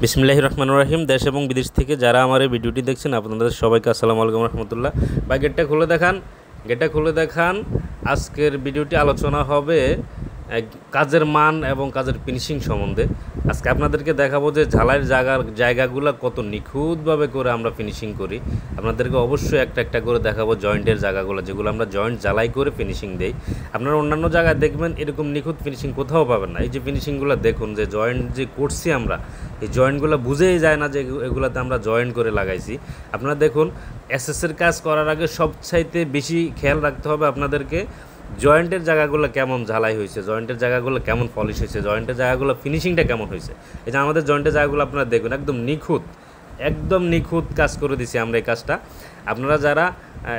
বিসমিল্লাহির রহমানির রহিম। দেশ এবং বিদেশ থেকে যারা আমার এই ভিডিওটি দেখছেন আপনাদের সবাইকে আসসালামু আলাইকুম রহমতুল্লাহ। বা গেটটা খুলে দেখান। আজকের ভিডিওটি আলোচনা হবে কাজের মান এবং কাজের ফিনিশিং সম্বন্ধে। আজকে আপনাদেরকে দেখাবো যে ঝালাইয়ের জায়গাগুলো কত নিখুঁতভাবে করে আমরা ফিনিশিং করি। আপনাদেরকে অবশ্যই একটা করে দেখাবো জয়েন্টের জায়গাগুলো, যেগুলো আমরা জয়েন্ট ঝালাই করে ফিনিশিং দেই। আপনারা অন্যান্য জায়গায় দেখবেন এরকম নিখুঁত ফিনিশিং কোথাও পাবেন না। এই যে ফিনিশিংগুলো দেখুন, যে জয়েন্ট যে করছি আমরা, এই জয়েন্টগুলো বুঝেই যায় না যে এগুলোতে আমরা জয়েন্ট করে লাগাইছি। আপনারা দেখুন, এসএসের কাজ করার আগে সবচাইতে বেশি খেয়াল রাখতে হবে আপনাদেরকে জয়েন্টের জায়গাগুলো কেমন ঝালাই হয়েছে, জয়েন্টের জায়গাগুলো কেমন পলিশ হয়েছে, জয়েন্টের জায়গাগুলো ফিনিশিংটা কেমন হয়েছে। এই যে আমাদের জয়েন্টের জায়গাগুলো আপনারা দেখুন, একদম নিখুঁত কাজ করে দিছি আমরা এই কাজটা। আপনারা যারা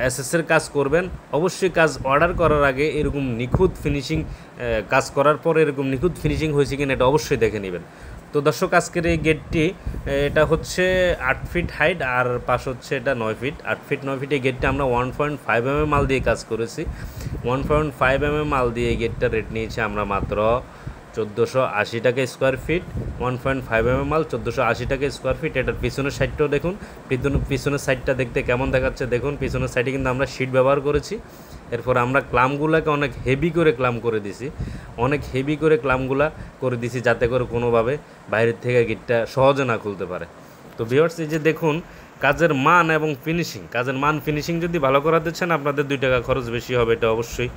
এসএসের কাজ করবেন অবশ্যই কাজ অর্ডার করার আগে এরকম নিখুঁত ফিনিশিং, কাজ করার পরে এরকম নিখুঁত ফিনিশিং হয়েছে কিনা এটা অবশ্যই দেখে নেবেন। তো দর্শক, আজকের এই গেটটি এটা হচ্ছে 8 ফিট হাইট আর পাশ হচ্ছে এটা 9 ফিট। 8 ফিট 9 ফিট এই গেটটা আমরা 1.5 mm মাল দিয়ে কাজ করেছি। 1.5 mm মাল দিয়ে এই গেটটার রেট নিয়েছি আমরা মাত্র 1480 টাকা স্কোয়ার ফিট। 1.5 mm মাল 1480 টাকা স্কোয়ার ফিট। এটার পিছনের সাইডটাও দেখুন, পিছনের সাইডটা দেখতে কেমন দেখাচ্ছে দেখুন। পিছনের সাইডে কিন্তু আমরা শিট ব্যবহার করেছি। এরপর আমরা ক্লামগুলোকে অনেক হেভি করে ক্লাম করে দিছি, যাতে করে কোনোভাবে বাইরের থেকে গেটটা সহজে না খুলতে পারে। তো ভিউয়ার্স, এই যে দেখুন কাজের মান এবং ফিনিশিং যদি ভালো করাতে চান আপনাদের 2 টাকা খরচ বেশি হবে। এটা অবশ্যই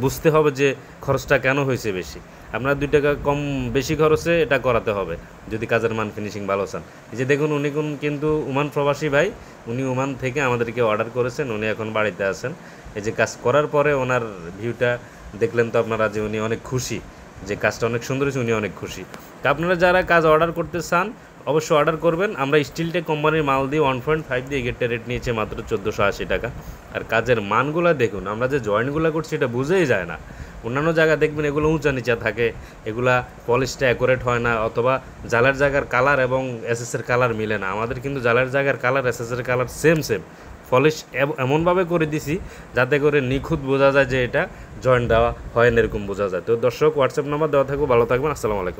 বুঝতে হবে যে খরচটা কেন হয়েছে বেশি। আপনার 2 টাকা কম বেশি খরচে এটা করাতে হবে যদি কাজের মান ফিনিশিং ভালো চান। এই যে দেখুন, উনি কিন্তু ওমান প্রবাসী ভাই, উনি ওমান থেকে আমাদেরকে অর্ডার করেছেন, উনি এখন বাড়িতে আছেন। এই যে কাজ করার পরে ওনার ভিউটা দেখলেন তো আপনারা, যে উনি অনেক খুশি, যে কাজটা অনেক সুন্দর হয়েছে, উনি অনেক খুশি। তো আপনারা যারা কাজ অর্ডার করতে চান অবশ্যই অর্ডার করবেন। আমরা স্টিলটেক কোম্পানির মাল দিয়ে 1.5 দিয়ে গেটটা রেট নিয়েছে মাত্র 1480 টাকা। আর কাজের মানগুলো দেখুন, আমরা যে জয়েন্টগুলো করছি এটা বুঝেই যায় না। অন্যান্য জায়গায় দেখবেন এগুলো উঁচা নিচা থাকে, এগুলা পলিশটা অ্যাকুরেট হয় না, অথবা জালের জায়গার কালার এবং এসএসের কালার মিলে না। আমাদের কিন্তু জালের জায়গার কালার এসএসের কালার সেম পলিশ এমনভাবে করে দিছি যাতে করে নিখুঁত বোঝা যায় যে এটা জয়েন্ট দেওয়া হয় না, এরকম বোঝা যায়। তো দর্শক, হোয়াটসঅ্যাপ নাম্বার দেওয়া থাকবে। ভালো থাকবেন, আসসালামু আলাইকুম।